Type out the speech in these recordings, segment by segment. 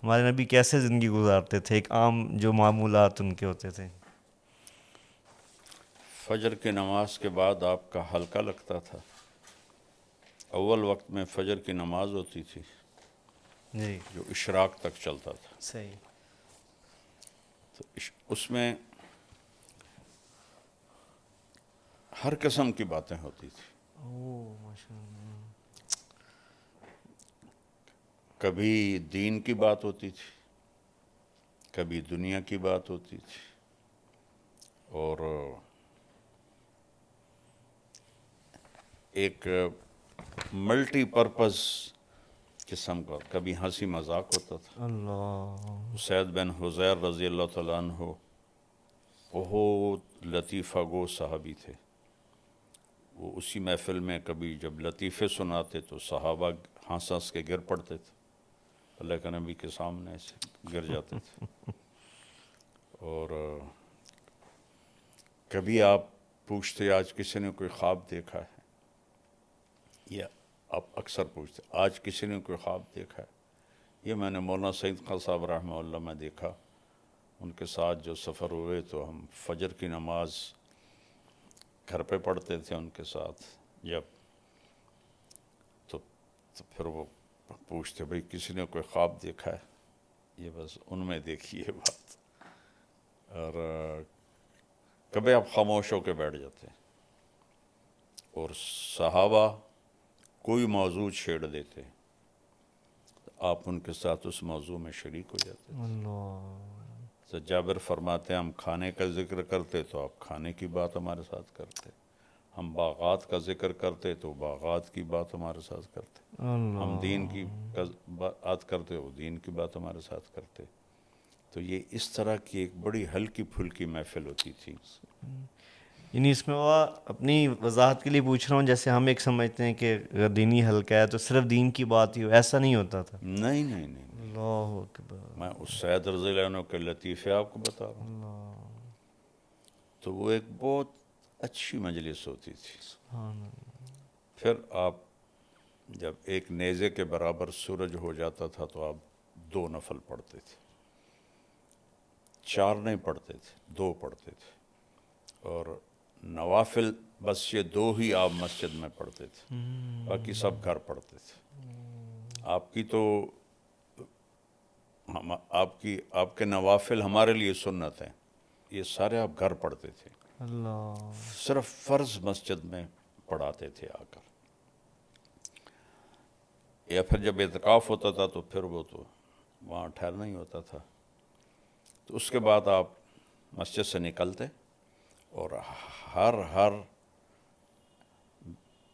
ہمارے نبی کیسے زندگی گزارتے تھے، ایک عام جو معمولات ان کے ہوتے تھے؟ فجر کی نماز کے بعد آپ کا ہلکا لگتا تھا. اول وقت میں فجر کی نماز ہوتی تھی جی جو اشراق تک چلتا تھا، صحیح. تو اس میں ہر قسم کی باتیں ہوتی تھی. اوہ ماشاء اللہ. کبھی دین کی بات ہوتی تھی، کبھی دنیا کی بات ہوتی تھی، اور ایک ملٹی پرپز قسم کا کبھی ہنسی مذاق ہوتا تھا. اللہ. اسید بن حضیر رضی اللہ تعالیٰ عنہ بہت لطیفہ گو صحابی تھے. وہ اسی محفل میں کبھی جب لطیفے سناتے تو صحابہ ہنس ہنس کے گر پڑتے تھے، اللہ کے نبی کے سامنے ایسے گر جاتے تھے. اور کبھی آپ پوچھتے آج کسی نے کوئی خواب دیکھا ہے، یا آپ اکثر پوچھتے آج کسی نے کوئی خواب دیکھا ہے. یہ میں نے مولانا سعید خان صاحب رحمہ اللہ میں دیکھا. ان کے ساتھ جو سفر ہوئے تو ہم فجر کی نماز گھر پہ پڑھتے تھے ان کے ساتھ جب، تو پھر وہ پوچھتے بھئی کسی نے کوئی خواب دیکھا ہے. یہ بس ان میں دیکھی ہے بات. اور کبھی آپ خاموش ہو کے بیٹھ جاتے اور صحابہ کوئی موضوع چھیڑ دیتے، آپ ان کے ساتھ اس موضوع میں شریک ہو جاتے تھے. اللہ. تو جابر فرماتے ہیں ہم کھانے کا ذکر کرتے تو آپ کھانے کی بات ہمارے ساتھ کرتے، ہم باغات کا ذکر کرتے تو باغات کی بات ہمارے ساتھ کرتے، ہم دین کی بات کرتے وہ دین کی بات ہمارے ساتھ کرتے. تو یہ اس طرح کی ایک بڑی ہلکی پھلکی محفل ہوتی تھی. یعنی اس میں وہ اپنی وضاحت کے لیے پوچھ رہا ہوں، جیسے ہم ایک سمجھتے ہیں کہ اگر دینی حلقہ ہے تو صرف دین کی بات ہی ہو، ایسا نہیں ہوتا تھا. نہیں نہیں نہیں نہیں، اللہ اکبر. میں اس سید رضی اللہ عنہ کے لطیفے آپ کو بتا رہا ہوں. اللہ. تو وہ ایک بہت اچھی مجلس ہوتی تھی. سبحان اللہ. پھر آپ جب ایک نیزے کے برابر سورج ہو جاتا تھا تو آپ 2 نفل پڑھتے تھے، 4 نہیں پڑھتے تھے، 2 پڑھتے تھے. اور نوافل بس یہ 2 ہی آپ مسجد میں پڑھتے تھے، باقی سب گھر پڑھتے تھے. آپ کی تو آپ کے نوافل ہمارے لیے سنت ہیں، یہ سارے آپ گھر پڑھتے تھے. اللہ. صرف فرض مسجد میں پڑھاتے تھے آ کر، یا پھر جب اعتکاف ہوتا تھا تو پھر وہ تو وہاں ٹھہرنا ہی ہوتا تھا. تو اس کے بعد آپ مسجد سے نکلتے اور ہر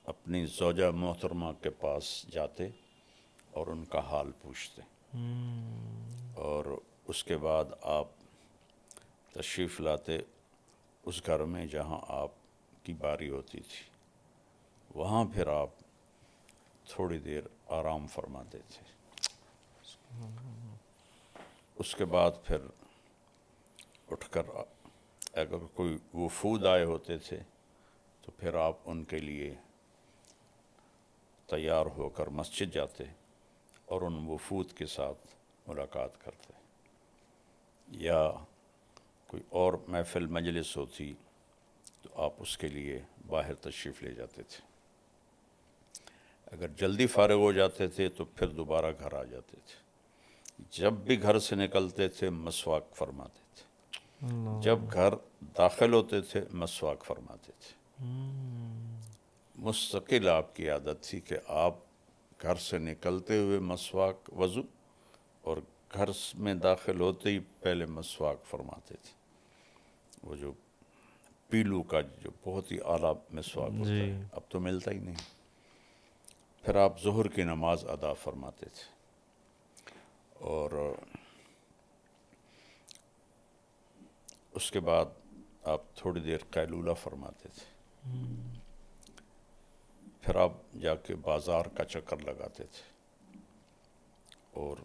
اپنی زوجہ محترمہ کے پاس جاتے اور ان کا حال پوچھتے، اور اس کے بعد آپ تشریف لاتے اس گھر میں جہاں آپ کی باری ہوتی تھی. وہاں پھر آپ تھوڑی دیر آرام فرماتے تھے. اس کے بعد پھر اٹھ کر اگر کوئی وفود آئے ہوتے تھے تو پھر آپ ان کے لیے تیار ہو کر مسجد جاتے اور ان وفود کے ساتھ ملاقات کرتے. یا کوئی اور محفل مجلس ہوتی تو آپ اس کے لیے باہر تشریف لے جاتے تھے. اگر جلدی فارغ ہو جاتے تھے تو پھر دوبارہ گھر آ جاتے تھے. جب بھی گھر سے نکلتے تھے مسواک فرماتے تھے، جب گھر داخل ہوتے تھے مسواک فرماتے تھے. مستقل آپ کی عادت تھی کہ آپ گھر سے نکلتے ہوئے مسواک وضو، اور گھر میں داخل ہوتے ہی پہلے مسواک فرماتے تھے. وہ جو پیلو کا جو بہت ہی اعلیٰ مسواک ہوتا ہے، جی. اب تو ملتا ہی نہیں. پھر آپ ظہر کی نماز ادا فرماتے تھے اور اس کے بعد آپ تھوڑی دیر قیلولہ فرماتے تھے. پھر آپ جا کے بازار کا چکر لگاتے تھے اور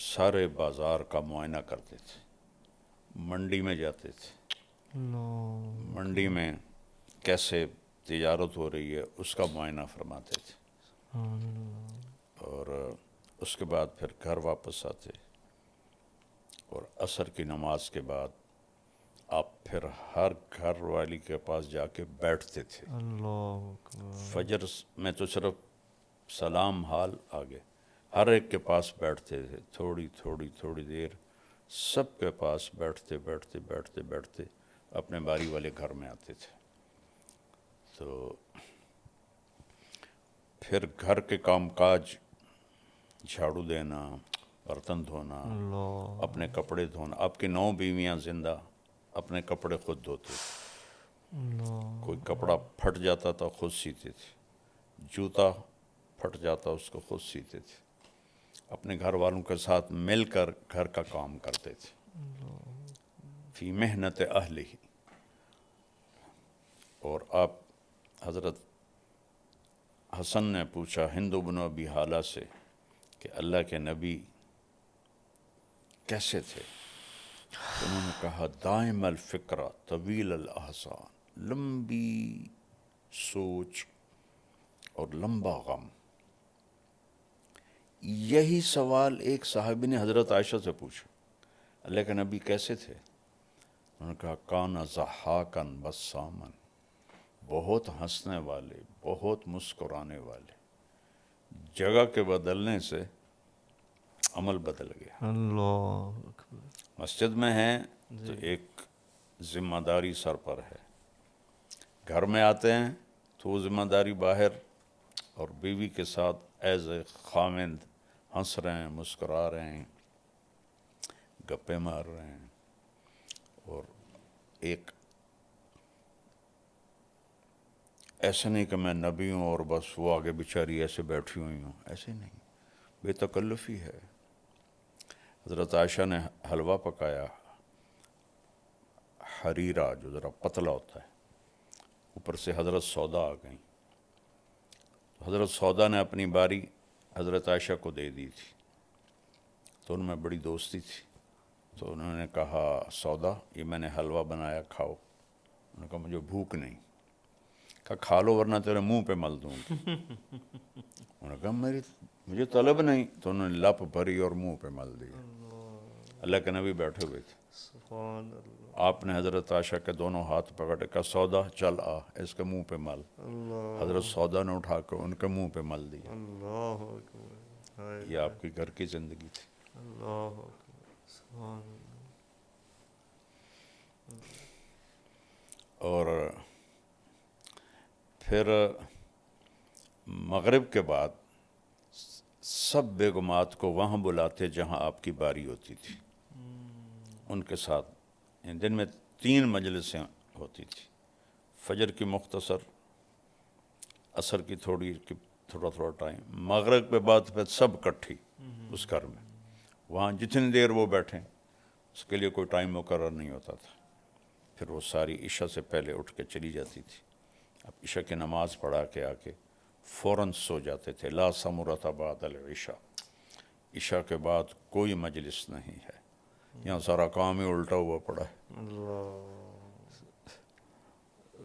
سارے بازار کا معائنہ کرتے تھے. منڈی میں جاتے تھے، منڈی میں کیسے تجارت ہو رہی ہے اس کا معائنہ فرماتے تھے. اور اس کے بعد پھر گھر واپس آتے اور عصر کی نماز کے بعد آپ پھر ہر گھر والی کے پاس جا کے بیٹھتے تھے. اللہ اکبر. فجر میں تو صرف سلام حال آگے، ہر ایک کے پاس بیٹھتے تھے، تھوڑی دیر سب کے پاس بیٹھتے اپنے باری والے گھر میں آتے تھے. تو پھر گھر کے کام کاج، جھاڑو دینا، برتن دھونا، اللہ اپنے کپڑے دھونا. آپ کی 9 بیویاں زندہ اپنے کپڑے خود دھوتے تھے. اللہ. کوئی کپڑا پھٹ جاتا تھا خود سیتے تھے، جوتا پھٹ جاتا اس کو خود سیتے تھے. اپنے گھر والوں کے ساتھ مل کر گھر کا کام کرتے تھے. فی محنت اہلہ. اور آپ حضرت حسن نے پوچھا ہند بن ابی حالہ سے کہ اللہ کے نبی کیسے تھے؟ تو انہوں نے کہا دائم الفکرہ طویل الاحسان، لمبی سوچ اور لمبا غم. یہی سوال ایک صحابی نے حضرت عائشہ سے پوچھا، اللہ کے نبی کیسے تھے؟ انہوں نے کہا کان ضحاکا بساما، بہت ہنسنے والے، بہت مسکرانے والے. جگہ کے بدلنے سے عمل بدل گیا. اللہ اکبر. مسجد میں ہیں تو ایک ذمہ داری سر پر ہے، گھر میں آتے ہیں تو وہ ذمہ داری باہر، اور بیوی کے ساتھ ایز اے خامند ہنس رہے ہیں، مسکرا رہے ہیں، گپے مار رہے ہیں. اور ایک ایسا نہیں کہ میں نبی ہوں اور بس وہ آگے بیچاری ایسے بیٹھی ہوئی ہوں، ایسے نہیں، بے تکلفی ہے. حضرت عائشہ نے حلوہ پکایا، حریرہ جو ذرا پتلا ہوتا ہے، اوپر سے حضرت سودا آ گئیں. حضرت سودا نے اپنی باری حضرت عائشہ کو دے دی تھی، تو ان میں بڑی دوستی تھی. تو انہوں نے کہا سودا یہ میں نے حلوہ بنایا، کھاؤ. انہوں نے کہا مجھے بھوک نہیں. کہا کھا لو ورنہ تیرے منہ پہ مل دوں گی. انہوں نے کہا مجھے طلب نہیں. تو انہوں نے لپ بھری اور منہ پہ مل دیا. اللہ کے نبی بیٹھے ہوئے تھے. سبحان اللہ. آپ نے حضرت عائشہ کے دونوں ہاتھ پکڑے، کہا سودا چل آ اس کے منہ پہ مل. اللہ حضرت سودا نے اٹھا کر ان کے منہ پہ مل دیا. اللہ اکبر. ہائے یہ آپ کی گھر کی زندگی تھی. اللہ اکبر. سبحان اللہ. اور پھر مغرب کے بعد سب بیگمات کو وہاں بلاتے جہاں آپ کی باری ہوتی تھی، ان کے ساتھ دن میں 3 مجلسیں ہوتی تھی. فجر کی مختصر، عصر کی تھوڑا ٹائم، مغرب کے بعد پھر سب کٹھی اس گھر میں. وہاں جتنی دیر وہ بیٹھیں اس کے لیے کوئی ٹائم مقرر نہیں ہوتا تھا. پھر وہ ساری عشاء سے پہلے اٹھ کے چلی جاتی تھی. اب عشاء کی نماز پڑھا کے آ کے فوراً سو جاتے تھے. لا ثمرۃ بعد العشاء، عشاء کے بعد کوئی مجلس نہیں ہے. یہاں سارا کام ہی الٹا ہوا پڑا ہے.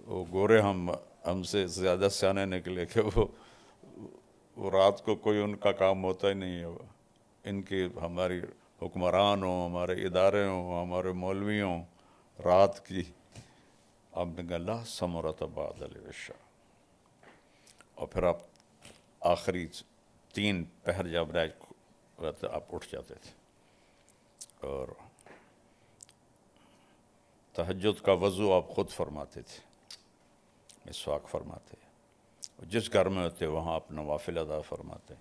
وہ گورے ہم سے زیادہ سیانے نکلے کہ وہ رات کو کوئی ان کا کام ہوتا ہی نہیں ہے. ان کی ہماری حکمران ہوں، ہمارے ادارے ہوں، ہمارے مولوی ہوں، رات کی آپ نے کہا لا ثمرۃ بعد العشاء. اور پھر آپ آخری 3 پہر جب رہتے آپ اٹھ جاتے تھے اور تہجد کا وضو آپ خود فرماتے تھے، مسواک فرماتے. جس گھر میں ہوتے وہاں آپ نوافل ادا فرماتے.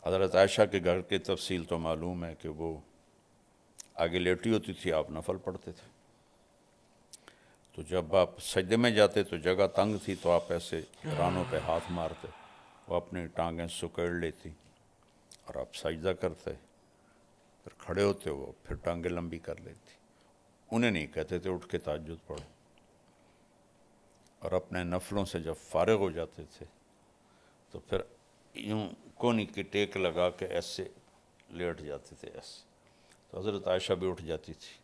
حضرت عائشہ کے گھر کی تفصیل تو معلوم ہے کہ وہ آگے لیٹی ہوتی تھی، آپ نفل پڑھتے تھے. تو جب آپ سجدے میں جاتے تو جگہ تنگ تھی تو آپ ایسے رانوں پہ ہاتھ مارتے، وہ اپنی ٹانگیں سکیڑ لیتی اور آپ سجدہ کرتے. پھر کھڑے ہوتے وہ پھر ٹانگیں لمبی کر لیتی. انہیں نہیں کہتے تھے اٹھ کے تہجد پڑھو. اور اپنے نفلوں سے جب فارغ ہو جاتے تھے تو پھر یوں کونی کی ٹیک لگا کے ایسے لیٹ جاتے تھے ایسے. تو حضرت عائشہ بھی اٹھ جاتی تھی.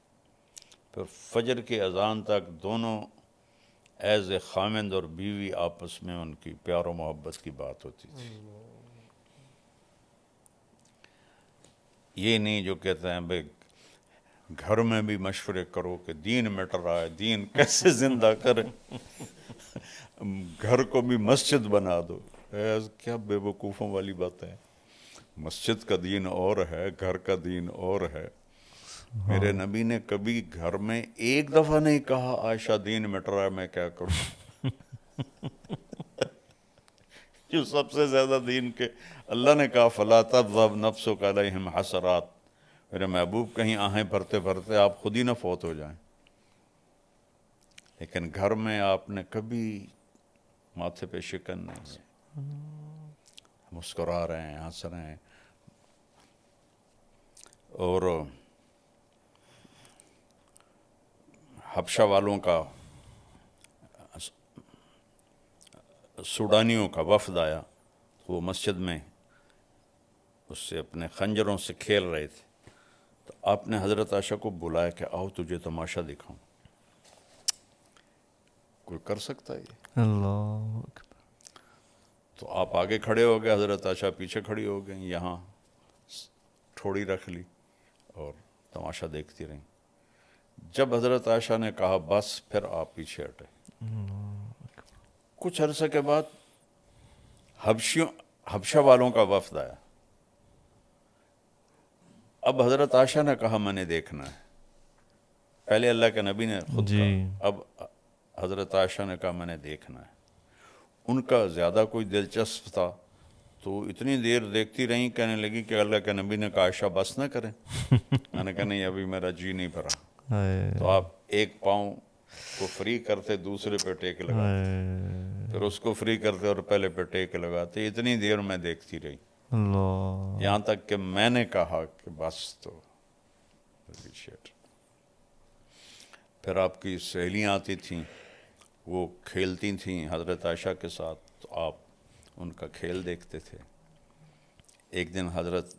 پھر فجر کی اذان تک دونوں ایز اے خامند اور بیوی آپس میں ان کی پیار و محبت کی بات ہوتی تھی. یہ نہیں جو کہتے ہیں بھائی گھر میں بھی مشورے کرو کہ دین مٹ رہا ہے، دین کیسے زندہ کریں، گھر کو بھی مسجد بنا دو۔ کیا بے وقوفوں والی بات ہے، مسجد کا دین اور ہے، گھر کا دین اور ہے۔ میرے نبی نے کبھی گھر میں ایک دفعہ نہیں کہا عائشہ دین مٹ رہا ہے میں کیا کروں۔ جو سب سے زیادہ دین کے اللہ نے کہا فلا تذهب نفسك علیہم حسرات، میرے محبوب کہیں آہیں بھرتے بھرتے آپ خود ہی نہ فوت ہو جائیں۔ لیکن گھر میں آپ نے کبھی ماتھے پہ شکن نہیں ہے، مسکرا رہے ہیں، ہنس رہے ہیں۔ اور حبشہ والوں کا، سوڈانیوں کا وفد آیا، وہ مسجد میں اس سے اپنے خنجروں سے کھیل رہے تھے، تو آپ نے حضرت عائشہ کو بلایا کہ آؤ تجھے تماشا دکھاؤں۔ کوئی کر سکتا ہے یہ؟ اللہ اکبر۔ تو آپ آگے کھڑے ہو گئے، حضرت عائشہ پیچھے کھڑی ہو گئیں، یہاں ٹھوڑی رکھ لی اور تماشا دیکھتی رہیں۔ جب حضرت عائشہ نے کہا بس، پھر آپ پیچھے ہٹے۔ کچھ عرصے کے بعد حبشہ والوں کا وفد آیا۔ اب حضرت عائشہ نے کہا میں نے دیکھنا ہے، پہلے اللہ کے نبی نے خود جی کہا، اب حضرت عائشہ نے کہا میں نے دیکھنا ہے۔ ان کا زیادہ کوئی دلچسپ تھا تو اتنی دیر دیکھتی رہیں، کہنے لگی کہ اللہ کے نبی نے کہا عائشہ بس نہ کریں۔ میں نے کہا نہیں، ابھی میرا جی نہیں بھرا۔ تو آپ ایک پاؤں کو فری کرتے، دوسرے پہ ٹیک لگاتے، پھر اس کو فری کرتے اور پہلے پہ ٹیک لگاتے۔ اتنی دیر میں دیکھتی رہی، اللہ، یہاں تک کہ میں نے کہا کہ بس تو۔ پھر آپ کی سہیلیاں آتی تھیں، وہ کھیلتی تھیں حضرت عائشہ کے ساتھ، تو آپ ان کا کھیل دیکھتے تھے۔ ایک دن حضرت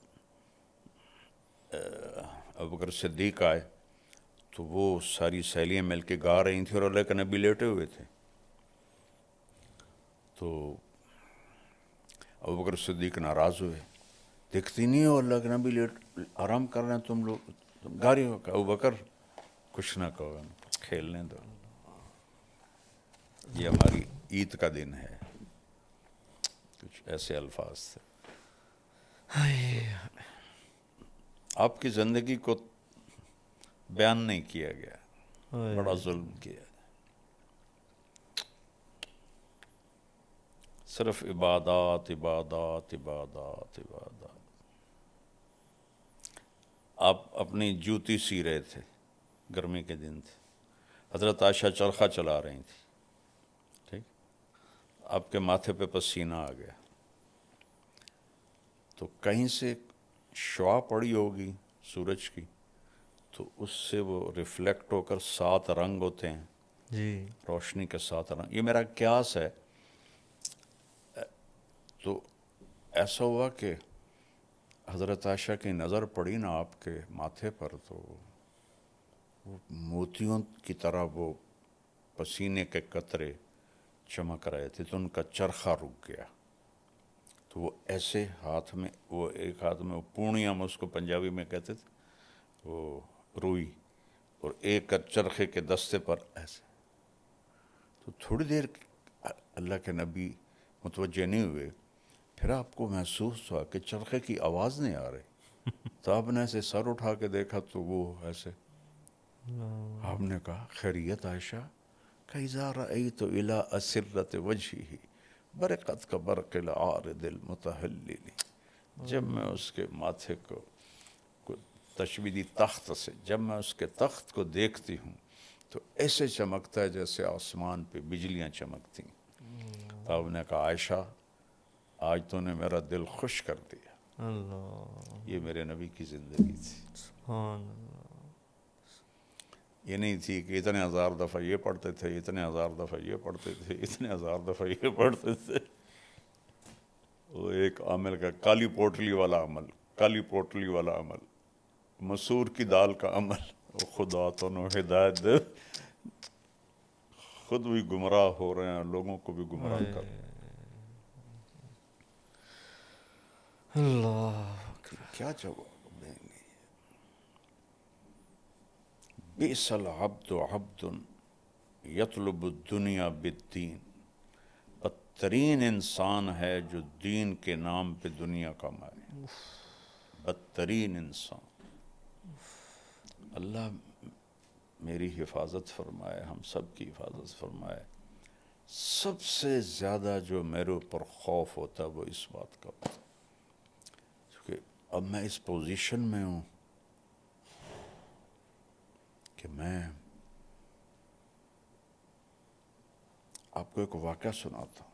ابوبکر صدیق آئے تو وہ ساری سہیلیاں مل کے گا رہی تھیں اور اللہ کے نبی لیٹے ہوئے تھے۔ تو ابوبکر صدیق ناراض ہوئے، دیکھتی نہیں ہو اللہ کے نبی لیٹ آرام کر رہے ہیں، تم لوگ تم گا رہی ہو۔ کہ ابوبکر کچھ نہ کہو، کھیلنے دو، یہ ہماری عید کا دن ہے۔ کچھ ایسے الفاظ تھے۔ آپ کی زندگی کو بیان نہیں کیا گیا، بڑا ظلم کیا، صرف عبادات عبادات عبادات عبادات۔ آپ اپنی جوتی سی رہے تھے، گرمی کے دن تھے، حضرت عائشہ چرخہ چلا رہی تھی، ٹھیک، آپ کے ماتھے پہ پسینہ آ گیا، تو کہیں سے شعاع پڑی ہوگی سورج کی، تو اس سے وہ ریفلیکٹ ہو کر 7 رنگ ہوتے ہیں، جی روشنی کے 7 رنگ، یہ میرا قیاس ہے۔ تو ایسا ہوا کہ حضرت عائشہ کی نظر پڑی نا آپ کے ماتھے پر، تو وہ موتیوں کی طرح وہ پسینے کے قطرے چمک رہے تھے، تو ان کا چرخہ رک گیا۔ تو وہ ایسے ہاتھ میں، وہ ایک ہاتھ میں وہ پونیاں، ہم اس کو پنجابی میں کہتے تھے، وہ روئی، اور ایک چرخے کے دستے پر ایسے۔ تو تھوڑی دیر اللہ کے نبی متوجہ نہیں ہوئے، پھر آپ کو محسوس ہوا کہ چرخے کی آواز نہیں آ رہی، تو آپ نے ایسے سر اٹھا کے دیکھا تو وہ ایسے۔ آپ نے کہا خیریت عائشہ؟ کہ اذا رأیت الی اسرۃ وجہہ برقت کبرق العارض المتہلل، جب میں اس کے ماتھے کو تشبیہ دی تخت سے، جب میں اس کے تخت کو دیکھتی ہوں تو ایسے چمکتا ہے جیسے آسمان پہ بجلیاں چمکتی ہیں۔ تو آپ نے کہا عائشہ آج تو نے میرا دل خوش کر دیا۔ اللہ، یہ میرے نبی کی زندگی تھی، سبحان اللہ۔ یہ نہیں تھی کہ اتنے 1000 دفعہ یہ پڑھتے تھے، اتنے 1000 دفعہ یہ پڑھتے تھے، اتنے 1000 دفعہ یہ پڑھتے تھے۔ وہ ایک عمل کا کالی پوٹلی والا عمل، کالی پوٹلی والا عمل، مسور کی دال کا عمل، خدا تو نو ہدایت دے، خود بھی گمراہ ہو رہے ہیں، لوگوں کو بھی گمراہ کر رہے ہیں۔ اللہ، کیا جواب دیں گے؟ بئس العبد عبد یطلب الدنیا بالدین، بدترین انسان ہے جو دین کے نام پہ دنیا کمائے، بدترین انسان۔ اللہ میری حفاظت فرمائے، ہم سب کی حفاظت فرمائے۔ سب سے زیادہ جو میرے اوپر خوف ہوتا ہے وہ اس بات کا ہوتا ہے، کیونکہ اب میں اس پوزیشن میں ہوں کہ میں آپ کو ایک واقعہ سناتا ہوں،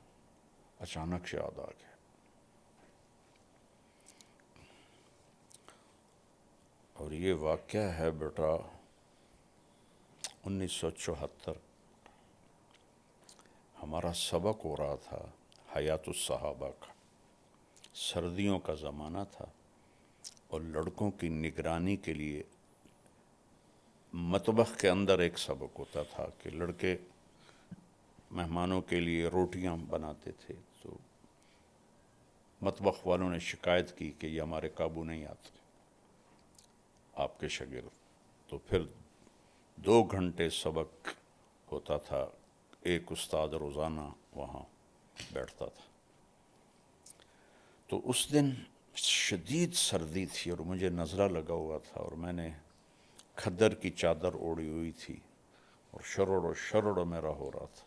اچانک سے یاد آ گیا۔ اور یہ واقعہ ہے بیٹا 1974، ہمارا سبق ہو رہا تھا حیات الصحابہ کا، سردیوں کا زمانہ تھا، اور لڑکوں کی نگرانی کے لیے مطبخ کے اندر ایک سبق ہوتا تھا کہ لڑکے مہمانوں کے لیے روٹیاں بناتے تھے، تو مطبخ والوں نے شکایت کی کہ یہ ہمارے قابو نہیں آتے آپ کے شاگرد، تو پھر 2 گھنٹے سبق ہوتا تھا، ایک استاد روزانہ وہاں بیٹھتا تھا۔ تو اس دن شدید سردی تھی اور مجھے نزلہ لگا ہوا تھا، اور میں نے کھدر کی چادر اوڑھی ہوئی تھی، اور شرڑ میرا ہو رہا تھا،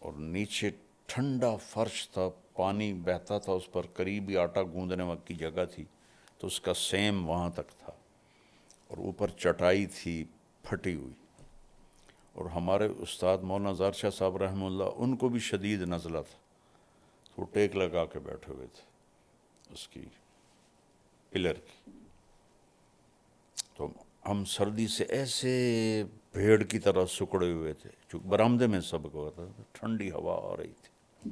اور نیچے ٹھنڈا فرش تھا، پانی بہتا تھا اس پر، قریب ہی آٹا گوندنے وقت کی جگہ تھی تو اس کا سیم وہاں تک تھا، اور اوپر چٹائی تھی پھٹی ہوئی، اور ہمارے استاد مولانا زار شاہ صاحب رحمہ اللہ، ان کو بھی شدید نزلہ تھا، تو وہ ٹیک لگا کے بیٹھے ہوئے تھے اس کی پلر کی۔ تو ہم سردی سے ایسے بھیڑ کی طرح سکڑے ہوئے تھے، چونکہ برآمدے میں سبق ہوا تھا، ٹھنڈی ہوا آ رہی تھی،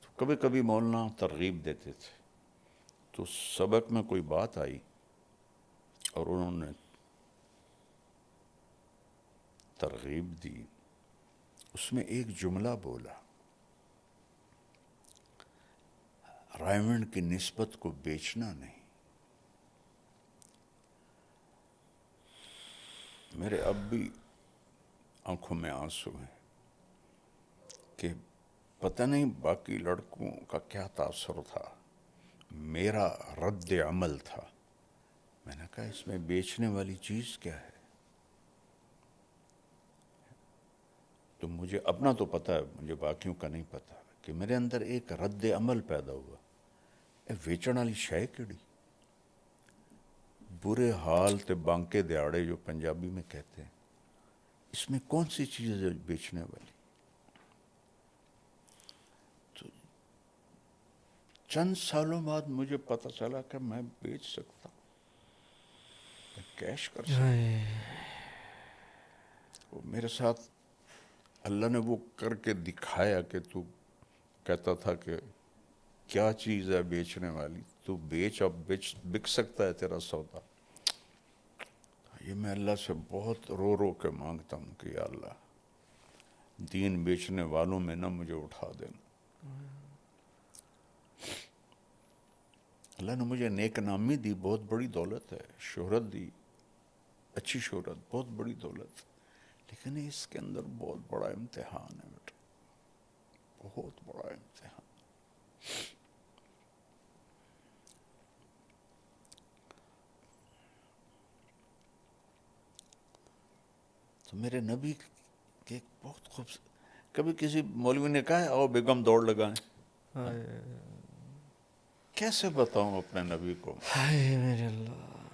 تو کبھی کبھی مولانا ترغیب دیتے تھے، تو سبق میں کوئی بات آئی اور انہوں نے ترغیب دی، اس میں ایک جملہ بولا، رائمنڈ کی نسبت کو بیچنا نہیں۔ میرے اب بھی آنکھوں میں آنسو ہیں کہ پتہ نہیں باقی لڑکوں کا کیا تاثر تھا، میرا رد عمل تھا۔ میں نے کہا اس میں بیچنے والی چیز کیا ہے؟ تو مجھے اپنا تو پتہ ہے، مجھے باقیوں کا نہیں پتہ، کہ میرے اندر ایک رد عمل پیدا ہوا، ویچن والی شے کیڑی، برے حال تے بانکے دیاڑے جو پنجابی میں کہتے ہیں، اس میں کون سی چیز ہے بیچنے والی؟ تو چند سالوں بعد مجھے پتہ چلا کہ میں بیچ سکتا ہوں، میں کیش کر سکتا ہوں۔ وہ میرے ساتھ اللہ نے وہ کر کے دکھایا کہ تو کہتا تھا کہ کیا چیز ہے بیچنے والی، تو بیچ، اب بک سکتا ہے تیرا سودا۔ یہ میں اللہ سے بہت رو رو کے مانگتا ہوں کہ یا اللہ دین بیچنے والوں میں نہ مجھے اٹھا دینا۔ اللہ نے مجھے نیک نامی دی، بہت بڑی دولت ہے، شہرت دی، اچھی شہرت، بہت بڑی دولت، لیکن اس کے اندر بہت بڑا امتحان ہے بیٹا، بہت بڑا امتحان۔ تو میرے نبی کے بہت خوبصورت، کبھی کسی مولوی نے کہا ہے آؤ بیگم دوڑ لگائیں، کیسے بتاؤں اپنے نبی کو؟ میرے اللہ،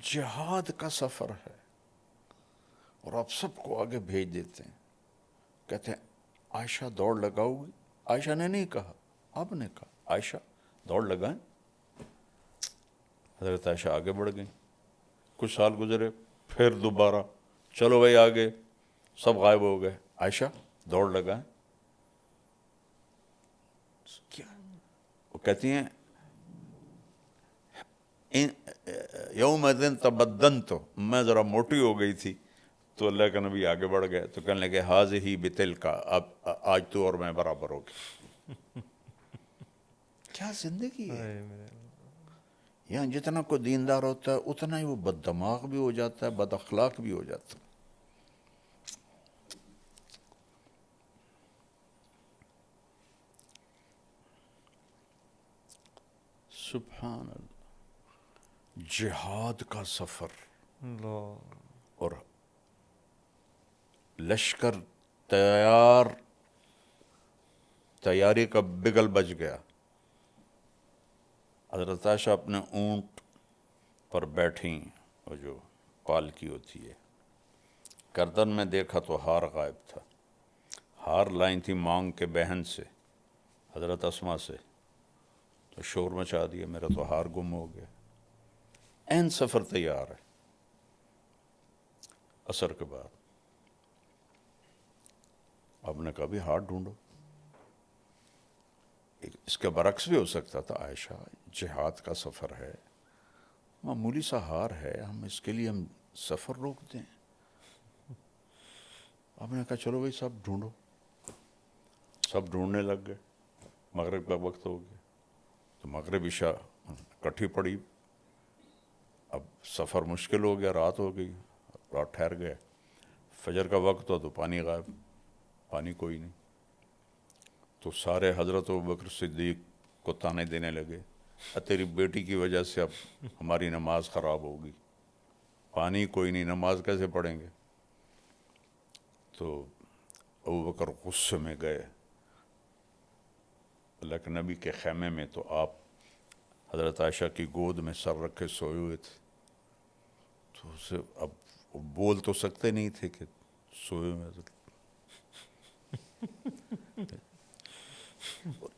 جہاد کا سفر ہے اور آپ سب کو آگے بھیج دیتے ہیں، کہتے ہیں عائشہ دوڑ لگاؤ گی؟ عائشہ نے نہیں کہا، آپ نے کہا عائشہ دوڑ لگائیں۔ حضرت عائشہ آگے بڑھ گئیں، کچھ سال گزرے، پھر دوبارہ چلو بھائی آگے، سب غائب ہو گئے، عائشہ دوڑ لگائیں۔ کیا وہ کہتی ہیں یوم دن تبدن، تو میں ذرا موٹی ہو گئی تھی تو اللہ کا نبی آگے بڑھ گئے، تو کہنے لگے حاضہ بتل کا، اب آج تو اور میں برابر ہو گئے۔ کیا زندگی ہے! یہاں جتنا کوئی دیندار ہوتا ہے اتنا ہی وہ بد دماغ بھی ہو جاتا ہے، بد اخلاق بھی ہو جاتا ہے۔ سبحان اللہ، جہاد کا سفر اللہ، اور لشکر تیاری کا بگل بج گیا۔ حضرت عائشہ اپنے اونٹ پر بیٹھیں، وہ جو پالکی ہوتی ہے، گردن میں دیکھا تو ہار غائب تھا۔ ہار لائن تھی مانگ کے بہن سے، حضرت اسما سے، تو شور مچا دیا، میرا تو ہار گم ہو گیا۔ عین سفر تیار ہے۔ عصر کے بعد آپ نے کہا بھی ہار ڈھونڈو۔ اس کے برعکس بھی ہو سکتا تھا، عائشہ جہاد کا سفر ہے، معمولی سا ہار ہے، ہم اس کے لیے ہم سفر روک دیں؟ آپ نے کہا چلو بھائی سب ڈھونڈو۔ سب ڈھونڈنے لگ گئے۔ مغرب کا وقت ہو گیا تو مغرب عشاء کٹھی پڑی۔ اب سفر مشکل ہو گیا، رات ہو گئی، رات ٹھہر گئے۔ فجر کا وقت ہو تو پانی غائب، پانی کوئی نہیں۔ تو سارے حضرت ابوبکر صدیق کو تانے دینے لگے، تیری بیٹی کی وجہ سے اب ہماری نماز خراب ہوگی، پانی کوئی نہیں، نماز کیسے پڑھیں گے؟ تو ابوبکر غصے میں گئے اللہ کے نبی کے خیمے میں، تو آپ حضرت عائشہ کی گود میں سر رکھے سوئے ہوئے تھے۔ تو اسے اب بول تو سکتے نہیں تھے کہ سوئے ہوئے تھے۔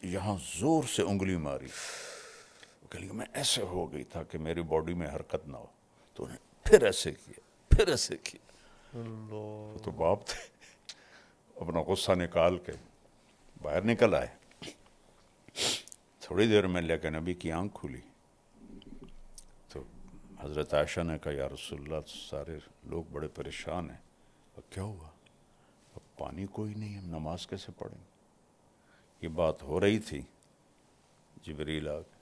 یہاں زور سے انگلی ماری، کہ میں ایسے ہو گئی تھا کہ میری باڈی میں حرکت نہ ہو، تو انہیں پھر ایسے کیا، پھر ایسے کیا۔ تو باپ تھے، اپنا غصہ نکال کے باہر نکل آئے۔ تھوڑی دیر میں لے کے نبی کی آنکھ کھلی تو حضرت عائشہ نے کہا یا رسول اللہ سارے لوگ بڑے پریشان ہیں، اب کیا ہوا؟ اب پانی کوئی نہیں، ہم نماز کیسے پڑھیں؟ یہ بات ہو رہی تھی، جبریل آ گئے،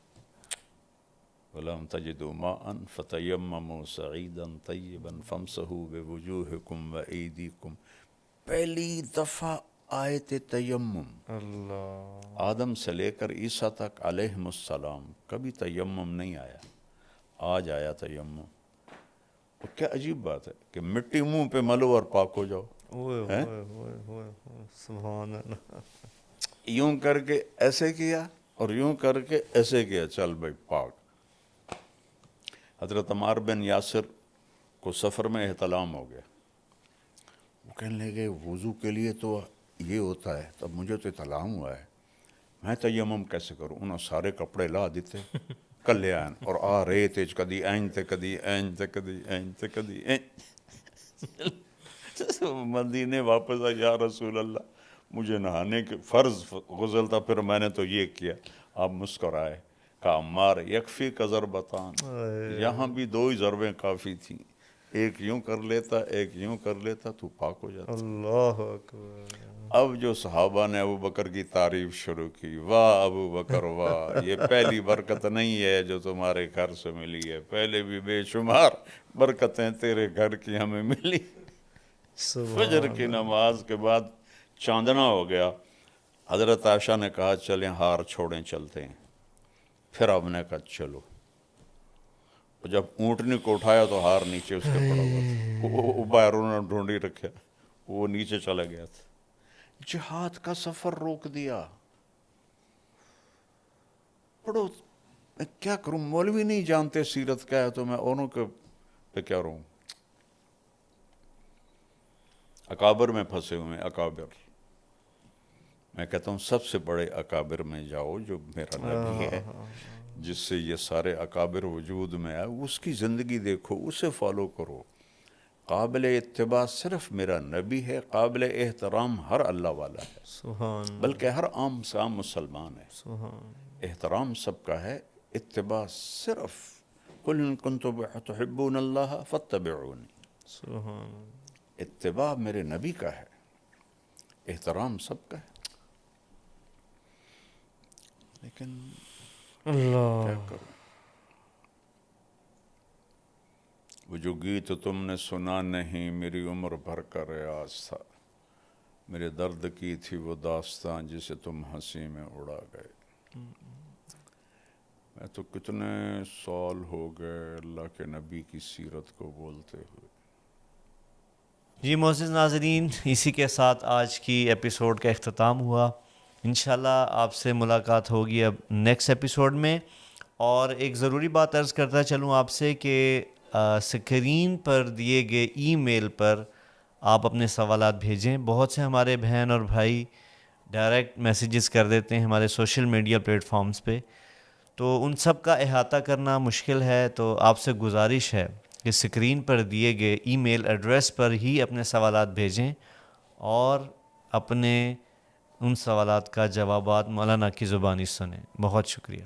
وَلَمْ تَجِدُوا مَاءً فَتَيَمَّمُوا صَعِيدًا طَيِّبًا فَامْسَحُوا بِوُجُوهِكُمْ وَأَيْدِيكُمْ۔ پہلی دفعہ آیت تیمم، اللہ، آدم سے لے کر عیسیٰ تک علیہم السلام کبھی تیمم نہیں آیا، آج آیا تیمم۔ اور کیا عجیب بات ہے کہ مٹی منہ پہ ملو اور پاک ہو جاؤ۔ اوئے ہوئے ہوئے ہوئے، سبحان اللہ۔ یوں کر کے ایسے کیا اور یوں کر کے ایسے کیا، چل بھائی پاک۔ حضرت عمار بن یاسر کو سفر میں احتلام ہو گیا، وہ کہنے لگے وضو کے لیے تو یہ ہوتا ہے، تب مجھے تو احتلام ہوا ہے، میں تیمم کیسے کروں؟ انہوں سارے کپڑے لا دیتے کلے آئین اور آ رہے تھے، کدی این تے کدی این تے کدی این تے کدی این۔ مدینے واپس آئے، یا رسول اللہ مجھے نہانے کے فرض غسل تھا، پھر میں نے تو یہ کیا۔ آپ مسکرائے، کہا عمار یکفی کا ضربتان، یہاں بھی دو ہی ضربیں کافی تھیں، ایک یوں کر لیتا ایک یوں کر لیتا تو پاک ہو جاتا۔ اللہ اکبر۔ اب جو صحابہ نے ابو بکر کی تعریف شروع کی، واہ ابو بکر واہ، یہ پہلی برکت نہیں ہے جو تمہارے گھر سے ملی ہے، پہلے بھی بے شمار برکتیں تیرے گھر کی ہمیں ملی۔ فجر کی نماز کے بعد چاندنا ہو گیا، حضرت عائشہ نے کہا چلیں ہار چھوڑیں چلتے ہیں، پھر آپ نے کہا چلو۔ جب اونٹنی کو اٹھایا تو ہار نیچے اس کے پڑا ہوا تھا، وہ باہر انہوں نے ڈھونڈی رکھا، وہ نیچے چلا گیا تھا۔ جہاد کا سفر روک دیا۔ پڑھو، میں کیا کروں، مولوی نہیں جانتے سیرت کیا ہے تو میں اوروں کے پہ کیا رہوں؟ اکابر میں پھنسے ہوئے ہیں، اکابر۔ میں کہتا ہوں سب سے بڑے اکابر میں جاؤ جو میرا نبی ہے، جس سے یہ سارے اکابر وجود میں آئے، اس کی زندگی دیکھو، اسے فالو کرو۔ قابل اتباع صرف میرا نبی ہے، قابل احترام ہر اللہ والا ہے، سبحان، بلکہ ہر عام سے عام مسلمان ہے۔ سبحان، احترام سب کا ہے، اتباع صرف قل ان کنتم تحبون اللہ فاتبعونی، سبحان، اتباع میرے نبی کا ہے، احترام سب کا ہے۔ لیکن کیا اللہ، کروں؟ وہ جو گیت تم نے سنا نہیں میری عمر بھر کا ریاض تھا، میرے درد کی تھی وہ داستان جسے تم ہنسی میں اڑا گئے۔ میں تو کتنے سال ہو گئے اللہ کے نبی کی سیرت کو بولتے ہوئے۔ جی معزز ناظرین، اسی کے ساتھ آج کی ایپیسوڈ کا اختتام ہوا۔ انشاءاللہ آپ سے ملاقات ہوگی اب نیکسٹ ایپیسوڈ میں۔ اور ایک ضروری بات عرض کرتا چلوں آپ سے کہ سکرین پر دیے گئے ای میل پر آپ اپنے سوالات بھیجیں۔ بہت سے ہمارے بہن اور بھائی ڈائریکٹ میسیجز کر دیتے ہیں ہمارے سوشل میڈیا پلیٹ فارمز پہ، تو ان سب کا احاطہ کرنا مشکل ہے، تو آپ سے گزارش ہے کہ سکرین پر دیے گئے ای میل ایڈریس پر ہی اپنے سوالات بھیجیں اور اپنے ان سوالات کا جوابات مولانا کی زبانی سنیں۔ بہت شکریہ۔